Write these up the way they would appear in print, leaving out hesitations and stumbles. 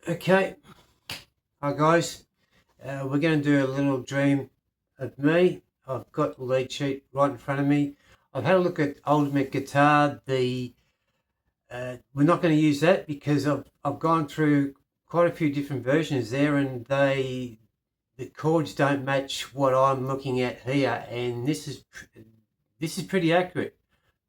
Okay, hi guys. We're going to do a little dream of me. I've got the lead sheet right in front of me. I've had a look at Ultimate Guitar. We're not going to use that because I've gone through quite a few different versions there, and the chords don't match what I'm looking at here. And this is pretty accurate.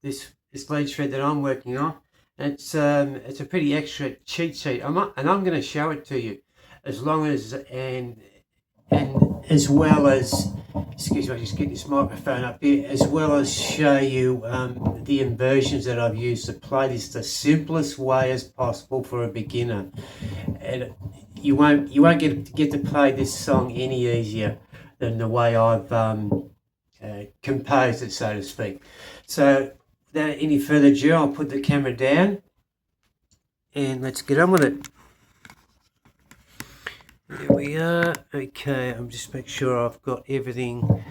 This lead sheet that I'm working on. It's a pretty accurate cheat sheet. I'm going to show it to you, as long as and as well as, excuse me, I just get this microphone up here, as well as show you the inversions that I've used to play this the simplest way as possible for a beginner. And you won't get to play this song any easier than the way I've composed it, so to speak. So without any further ado, I'll put the camera down and let's get on with it. There we are. Okay, I'm just making sure I've got everything.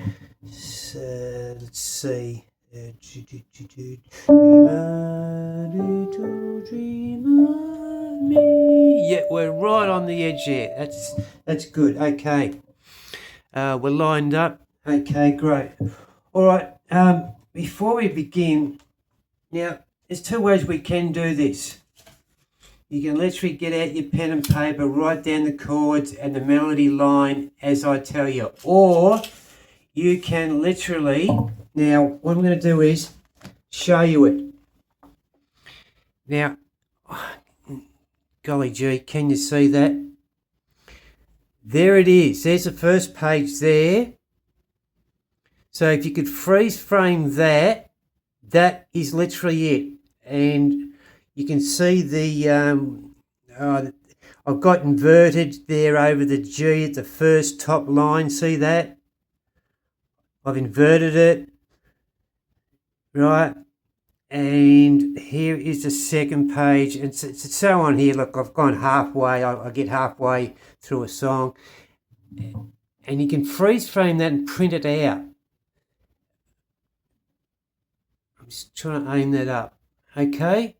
So let's see. Dream me. Yeah, we're right on the edge there. That's good. Okay, we're lined up. Okay, great. All right. Before we begin, now there's two ways we can do this. You can literally get out your pen and paper, write down the chords and the melody line as I tell you. Or you can literally, now what I'm going to do is show you it. Now, golly gee, can you see that? There it is. There's the first page there. So if you could freeze frame that, that is literally it. And you can see the, I've got inverted there over the G at the first top line. See that? I've inverted it, right? And here is the second page, and so on here. Look, I've gone halfway. I get halfway through a song. And you can freeze frame that and print it out. I'm just trying to aim that up. Okay?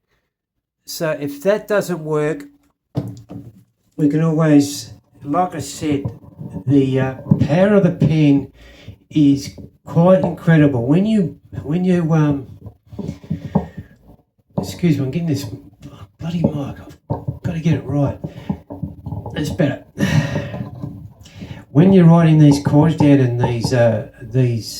So if that doesn't work, we can always, like I said, the power of the pen is quite incredible. When you excuse me, I'm getting this bloody mic. I've got to get it right. That's better. When you're writing these chords down and these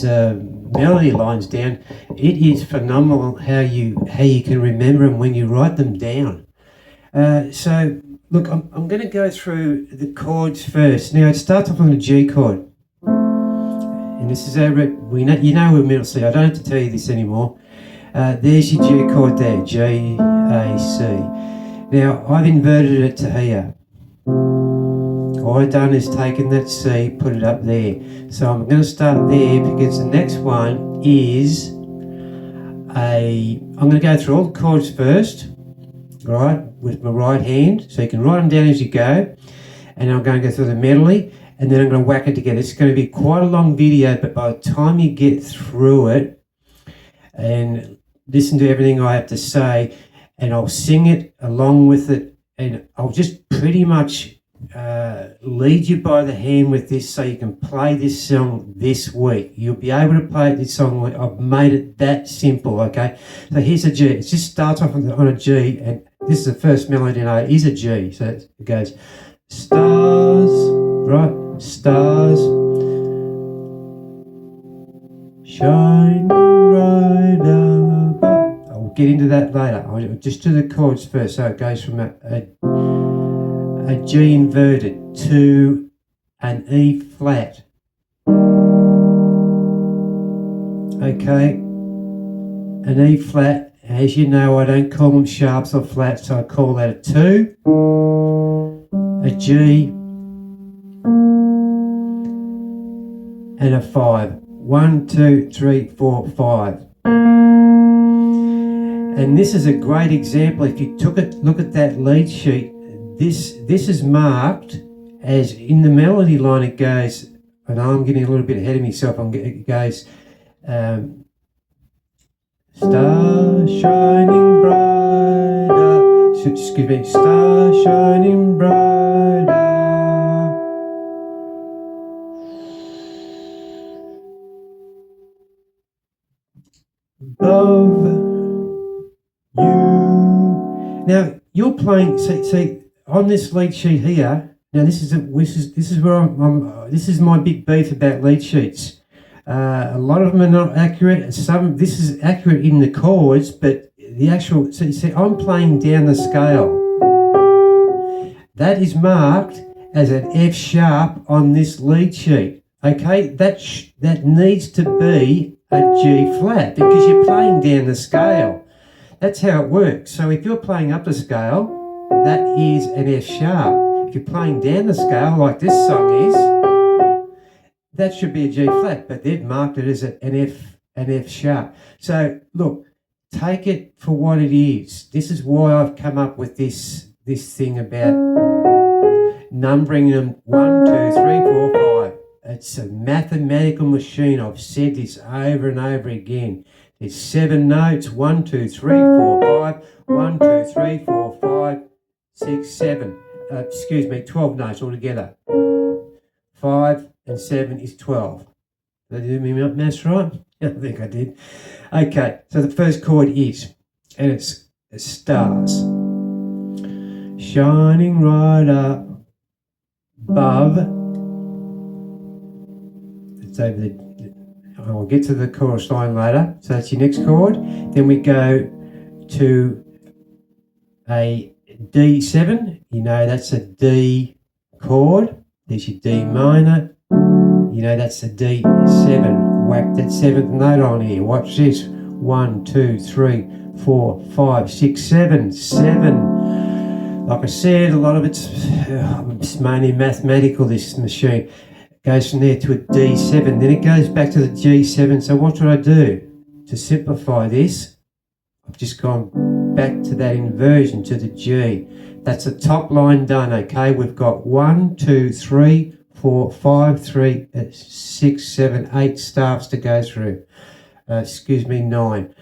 melody lines down, it is phenomenal how you can remember them when you write them down. So look, I'm going to go through the chords first. Now it starts off on a G chord, and this is you know we're middle C. I don't have to tell you this anymore. There's your G chord there, G A C. Now I've inverted it to here. All I've done is taken that C, put it up there. So I'm going to start there because the next one is I'm going to go through all the chords first, right, with my right hand. So you can write them down as you go. And I'm going to go through the melody, and then I'm going to whack it together. It's going to be quite a long video, but by the time you get through it and listen to everything I have to say, and I'll sing it along with it, and I'll just pretty much lead you by the hand with this, so you can play this song this week. You'll be able to play this song. I've made it that simple. Okay, so here's a G. It just starts off on a G, and this is the first melody note is a G. So it goes stars, right? Stars shining right above. I'll get into that later. I'll just do the chords first. So it goes from a G inverted to an E flat. Okay, an E flat, as you know, I don't call them sharps or flats, so I call that a 2, a G, and a 5. 1, 2, 3, 4, 5. And this is a great example. If you look at that lead sheet, this is marked as, in the melody line it goes, and I'm getting a little bit ahead of myself, it goes star shining brighter, excuse me, star shining bright Now you're playing. See on this lead sheet here. Now this is where this is my big beef about lead sheets. A lot of them are not accurate. This is accurate in the chords, but the actual. So you see, I'm playing down the scale. That is marked as an F sharp on this lead sheet. Okay, that needs to be a G flat because you're playing down the scale. That's how it works. So if you're playing up the scale, that is an F sharp. If you're playing down the scale like this song is, that should be a G flat, but they've marked it as an F sharp. So look, take it for what it is. This is why I've come up with this thing about numbering them 1, 2, 3, 4, 5. It's a mathematical machine. I've said this over and over again. There's 7 notes, 1, 2, 3, 4, 5, 1, 2, 3, 4, 5, 6, 7. 12 notes altogether. 5 and 7 is 12. Did I do my maths right? I think I did. Okay, so the first chord is, and it's stars. Shining right up above. It's over the. I'll get to the chorus line later. So that's your next chord. Then we go to a D7. You know that's a D chord. There's your D minor. You know that's a D7. Whack that 7th note on here. Watch this. 1, 2, 3, 4, 5, 6, 7. 7. Like I said, a lot of it's mainly mathematical, this machine. Goes from there to a D7, then it goes back to the G7. So what should I do? To simplify this, I've just gone back to that inversion, to the G. That's the top line done, okay? We've got 1, 2, 3, 4, 5, 3, 6, 7, 8 staffs to go through. 9.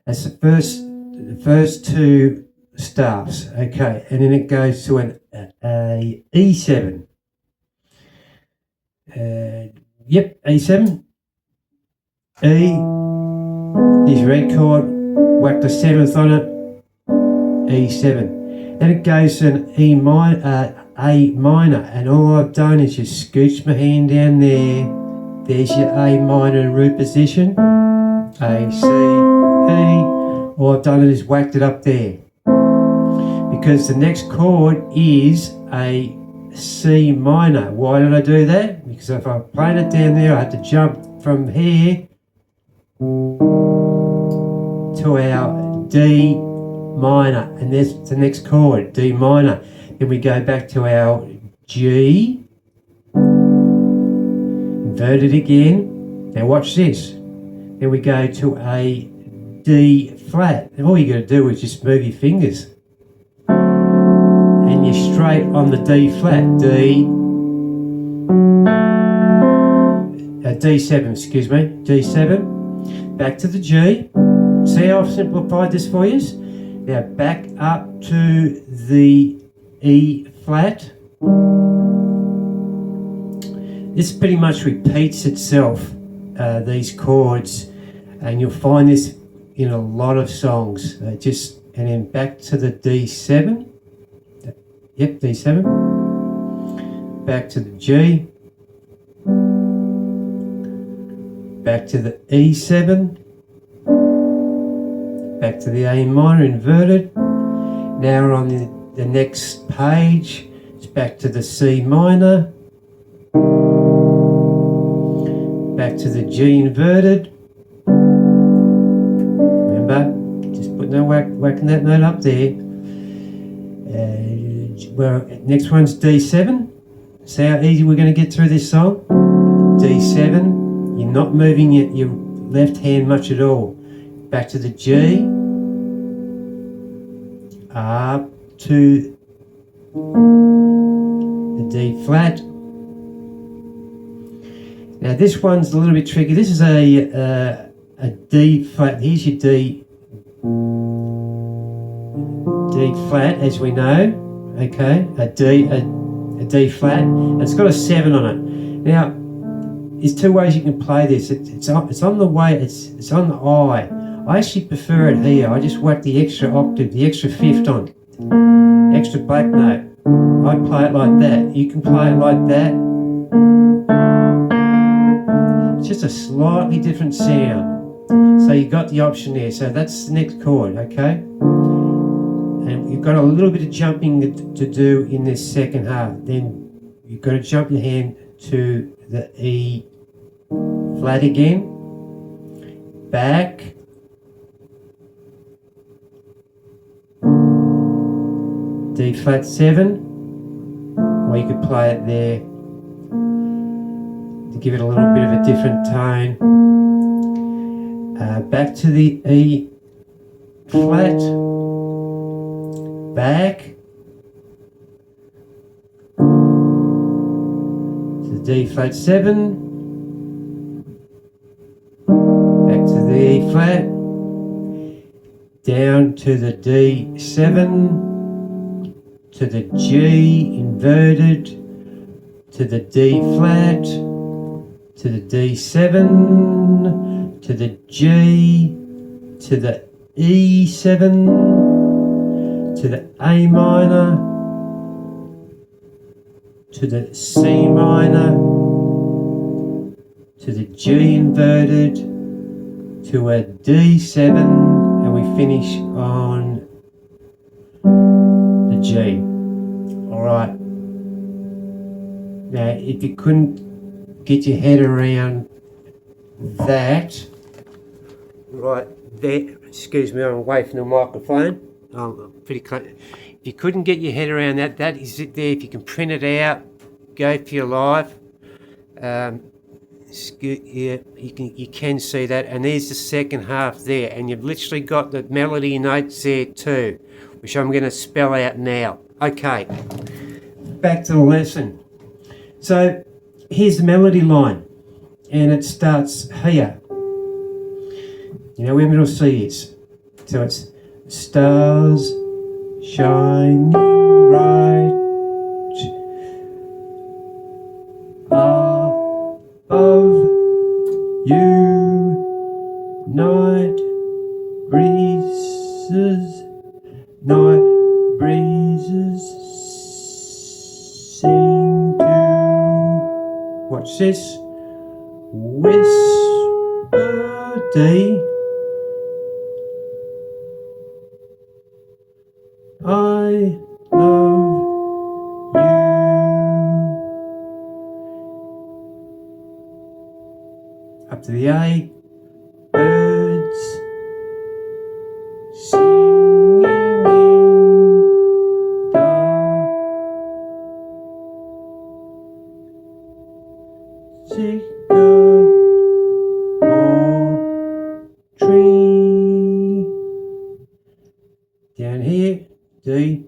That's the first 2 staffs, okay? And then it goes to an E7. E7. E is red chord, whack the 7th on it, E7. Then it goes to an A minor, and all I've done is just scooch my hand down there. There's your A minor in root position, A, C, E. All I've done is whacked it up there. Because the next chord is a C minor. Why did I do that? Because if I played it down there, I had to jump from here to our D minor, and there's the next chord, D minor. Then we go back to our G, invert it again. Now watch this. Then we go to a D flat, and all you got to do is just move your fingers. And you're straight on the D flat, D7, excuse me, D7, back to the G. See how I've simplified this for you? Now back up to the E flat. This pretty much repeats itself, these chords, and you'll find this in a lot of songs. And then back to the D7. Yep, D7. Back to the G. Back to the E7. Back to the A minor inverted. Now we're on the next page. It's back to the C minor. Back to the G inverted. Remember, just putting that whacking that note up there. Well, next one's D7. See how easy we're going to get through this song? D7. You're not moving your left hand much at all. Back to the G. Up to the D flat. Now this one's a little bit tricky. This is a D flat. Here's your D flat, as we know. Okay, a D flat. And it's got a 7 on it. Now, there's 2 ways you can play this. It's on the way. It's on the I. I actually prefer it here. I just whack the extra octave, the extra 5th on. extra black note. I play it like that. You can play it like that. It's just a slightly different sound. So you got the option there. So that's the next chord, okay? And you've got a little bit of jumping to do in this second half. Then you've got to jump your hand to the E flat again, back, D flat 7, or you could play it there to give it a little bit of a different tone. Back to the E flat, back to the D flat 7, back to the E flat, down to the D7, to the G inverted, to the D flat, to the D7, to the G, to the E7, to the A minor, to the C minor, to the G inverted, to a D7, and we finish on the G. Alright. Now, if you couldn't get your head around that, right there, excuse me, I'm away from the microphone. I'm pretty close. If you couldn't get your head around that, that is it there. If you can print it out, go for your life. Yeah, you can see that, and there's the second half there, and you've literally got the melody notes there too, which I'm going to spell out now. Okay, back to the lesson. So here's the melody line, and it starts here. You know where middle C is. So it's stars shining bright above you, night breezes seem to, watch this, whisper D, I love you. Up to the A, birds singing in the sycamore tree. Down here, D,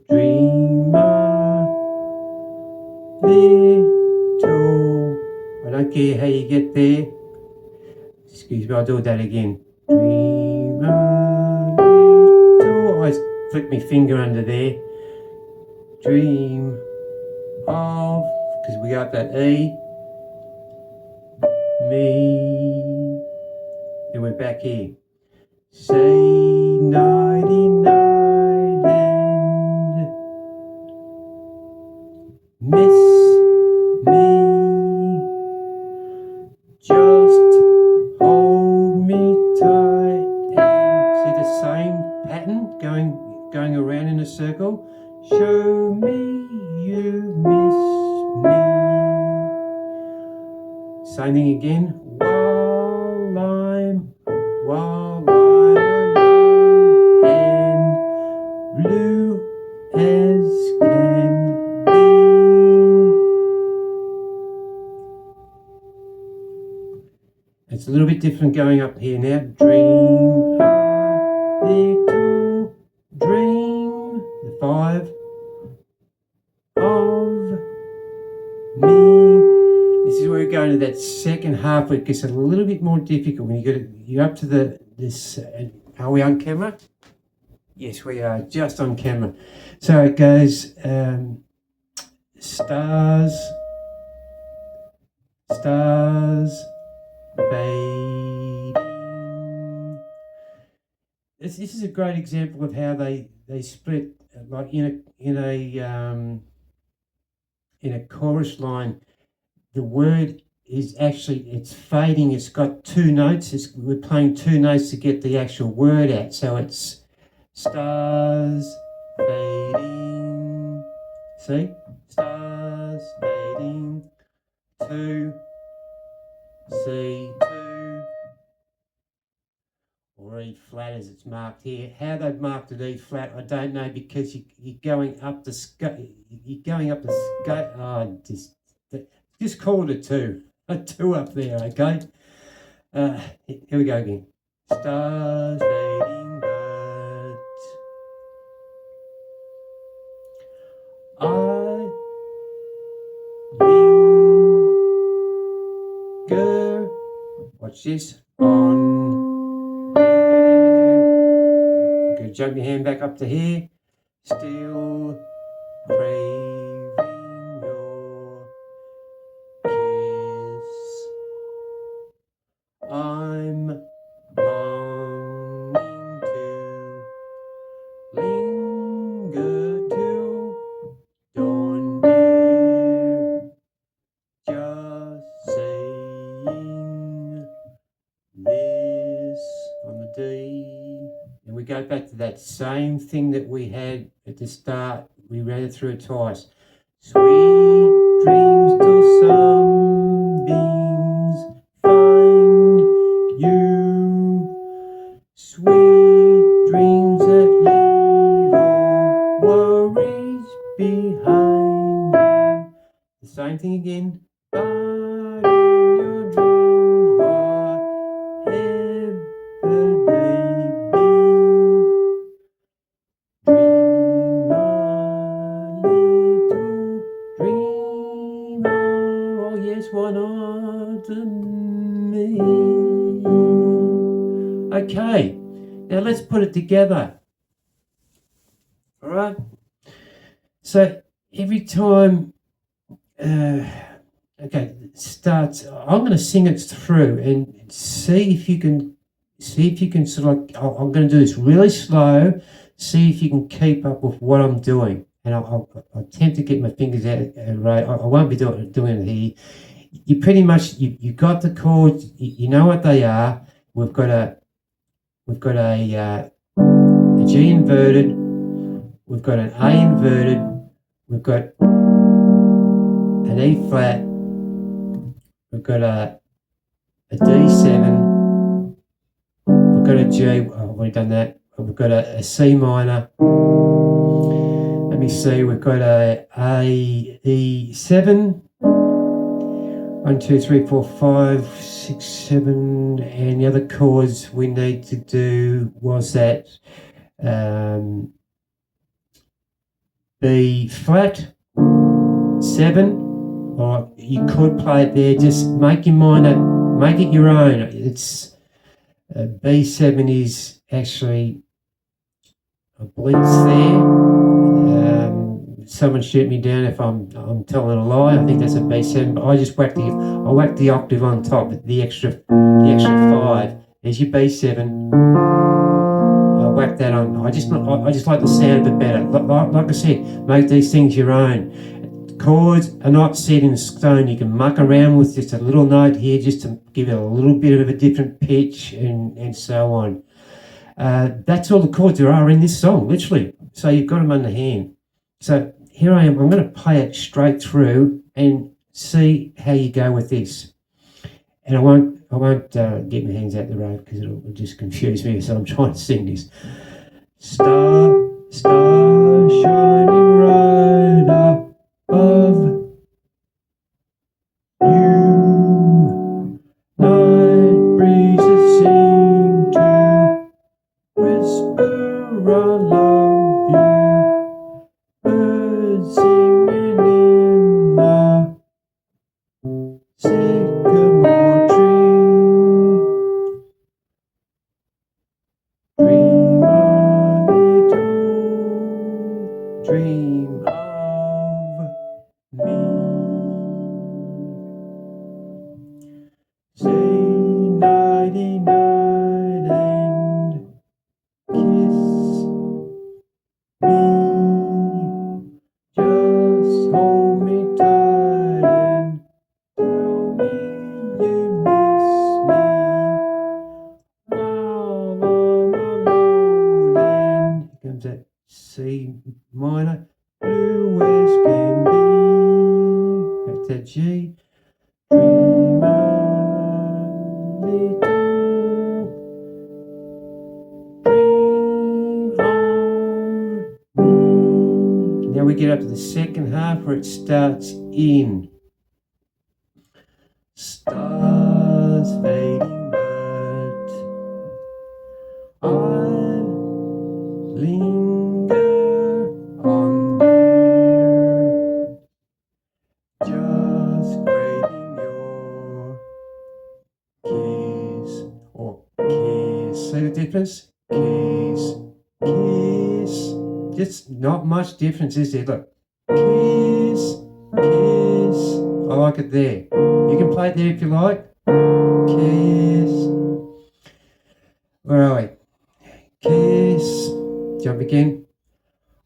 dreamer, little, I don't care how you get there, excuse me, I'll do that again, dreamer, little, I flick my finger under there, dream of, because we got that E, me, then we're back here, say nighty night and miss me, just hold me tight, and see the same pattern going around in a circle, show me you miss me, same thing again, while I'm alone and blue as can be. It's a little bit different going up here now. Dream a little dream, the 5 of me. This is where we're going to that second half where it gets a little bit more difficult when you're up to this. Are we on camera? Yes, we are just on camera. So it goes stars, fading. This is a great example of how they split like in a chorus line, the word is actually it's fading. It's got two notes. We're playing two notes to get the actual word out. So it's stars fading. See, stars fading. Two, C, two, or E flat as it's marked here. How they've marked it E flat, I don't know, because you're going up the scale. You're going up the scale. Oh, just call it a two up there, okay? Here we go again. Stars fading, but I linger. Watch this. On here. Good. Jump your hand back up to here. Still craving your kiss. I'm longing to linger till dawn, dear. Just saying this on the D. And we go back to that same thing that we had at the start. We ran it through it twice. Sweet dreams till sunbeams find you. Sweet dreams that leave all worries behind you. The same thing again. But in your dreams, whatever they be, dream a little, dream on, oh yes, why not me? Okay, now let's put it together. All right. So every time, okay, it starts. I'm going to sing it through and see if you can sort of like. I'm going to do this really slow. See if you can keep up with what I'm doing, and I'll attempt to get my fingers out right. I won't be doing it here. You pretty much you got the chords. You know what they are. We've got a G inverted. We've got an A inverted. We've got an E flat. We've got a D7. We've got a G. Oh, I've already done that. We've got a C minor. Let me see. We've got a E7. 1, 2, 3, 4, 5, 6, 7. And the other chords we need to do was that B flat, 7. Or you could play it there. Just make your mind up. Make it your own. It's B7 is actually, I believe it's there. Someone shoot me down if I'm telling a lie. I think that's a B7, but I just whacked the octave on top, the extra 5. There's your B7. I whacked that on. I just like the sound of it better. Like I said, make these things your own. Chords are not set in stone. You can muck around with just a little note here just to give it a little bit of a different pitch and so on. That's all the chords there are in this song, literally. So you've got them under hand. So here I am. I'm going to play it straight through and see how you go with this. And I won't get my hands out the road because it'll just confuse me. So I'm trying to sing this. Star, star shining right above you. Night breezes seem to whisper I love you. Birds singing in the sycamore tree. Dream a little dream. Now we get up to the second half where it starts in. Stars fading, but I linger on, dear, just craving your kiss or kiss. See the difference? Kiss, kiss. Just not much difference, is there? Look, kiss, kiss. I like it there. You can play it there if you like. Kiss. Where are we? Kiss. Jump again.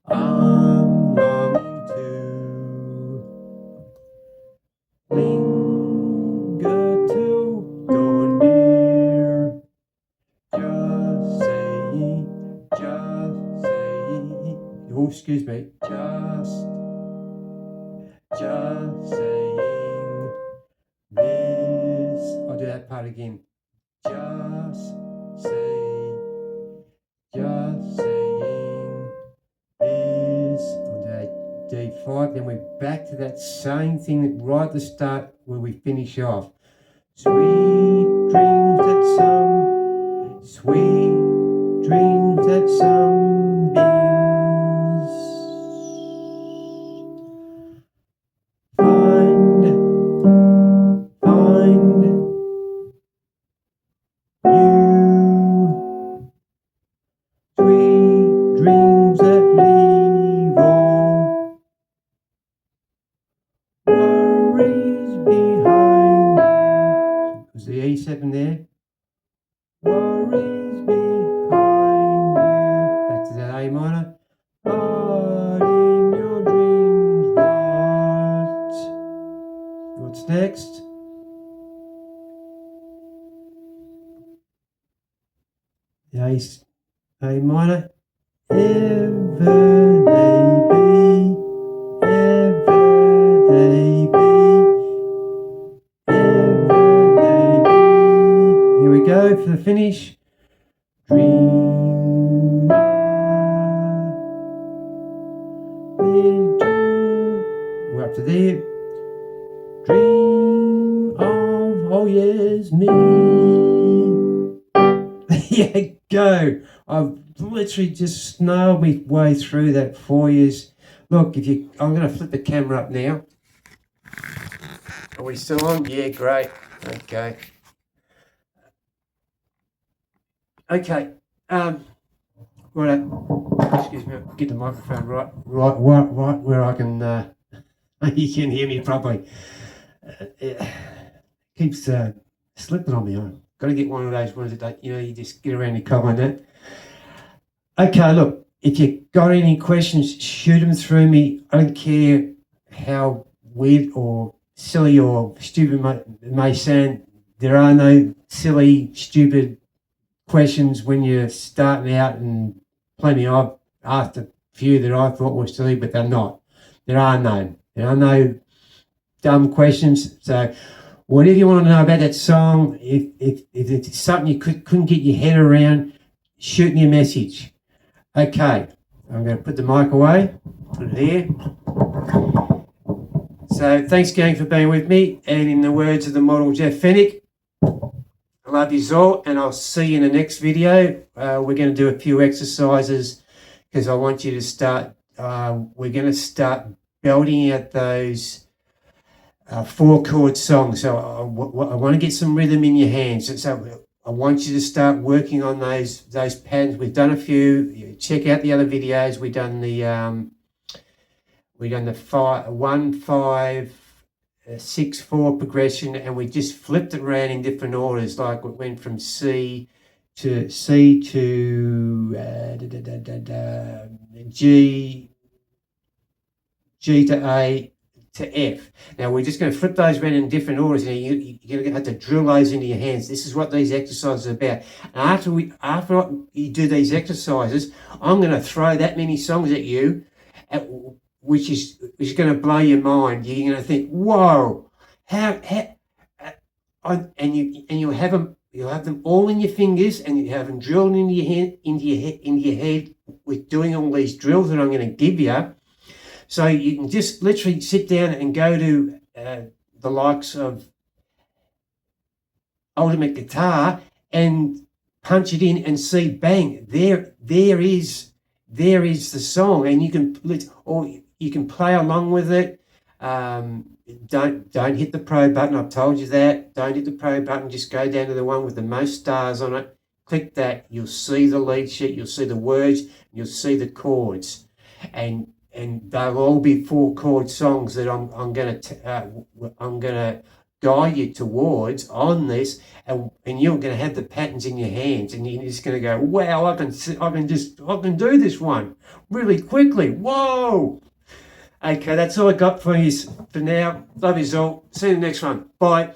I'm longing to linger till dawn, dear. Just saying. Oh, excuse me. Just saying this. I'll do that part again. Just saying this. I'll do that D5. Then we're back to that same thing right at the start where we finish off. Sweet dreams that sunbeams find you. Sweet dreams that leave all worries behind you. Was the E7 there? Worries behind you. Back to that A minor. But in your dreams, what's next? The A minor. Ever they be. Here we go for the finish. Dream. We're up to there. Dream of, oh yes, me. Yeah, go. I've literally just snailed my way through that for you. Look, I'm going to flip the camera up now. Are we still on? Yeah, great. Okay. Right. Excuse me. Get the microphone right where I can. You can hear me properly. It keeps slipping on me. I've got to get one of those ones that you just get around your collar and that. Okay, look. If you got any questions, shoot them through me. I don't care how weird or silly or stupid it may sound. There are no silly, stupid questions when you're starting out, and plenty. I've asked a few that I thought were silly, but they're not. There are no dumb questions. So whatever you want to know about that song, if it's something you couldn't get your head around, shoot me a message. Okay, I'm going to put the mic away, put it here. So thanks gang for being with me, and in the words of the model Jeff Fennick, I love you all, and I'll see you in the next video. We're going to do a few exercises because I want you to start, we're going to start belting out those 4-chord songs. So I want to get some rhythm in your hands. So I want you to start working on those patterns. We've done a few. Check out the other videos. We've done the 1-5-6-4 progression, and we just flipped it around in different orders. Like it went from C to G to A to F. Now we're just going to flip those around in different orders, and you're going to have to drill those into your hands. This is what these exercises are about. And after you do these exercises, I'm going to throw that many songs at you, which is going to blow your mind. You're going to think, "Whoa, you'll have them all in your fingers, and you have them drilled into your head with doing all these drills that I'm going to give you." So you can just literally sit down and go to the likes of Ultimate Guitar and punch it in and see, bang, there is the song, and you can play along with it. Don't hit the pro button. I've told you that. Don't hit the pro button. Just go down to the one with the most stars on it. Click that. You'll see the lead sheet. You'll see the words. You'll see the chords, and they'll all be 4-chord songs that I'm gonna guide you towards on this, and you're going to have the patterns in your hands, and you're just going to go, wow, I can do this one really quickly. Whoa. Okay, that's all I got for you for now. Love you all. See you in the next one. Bye.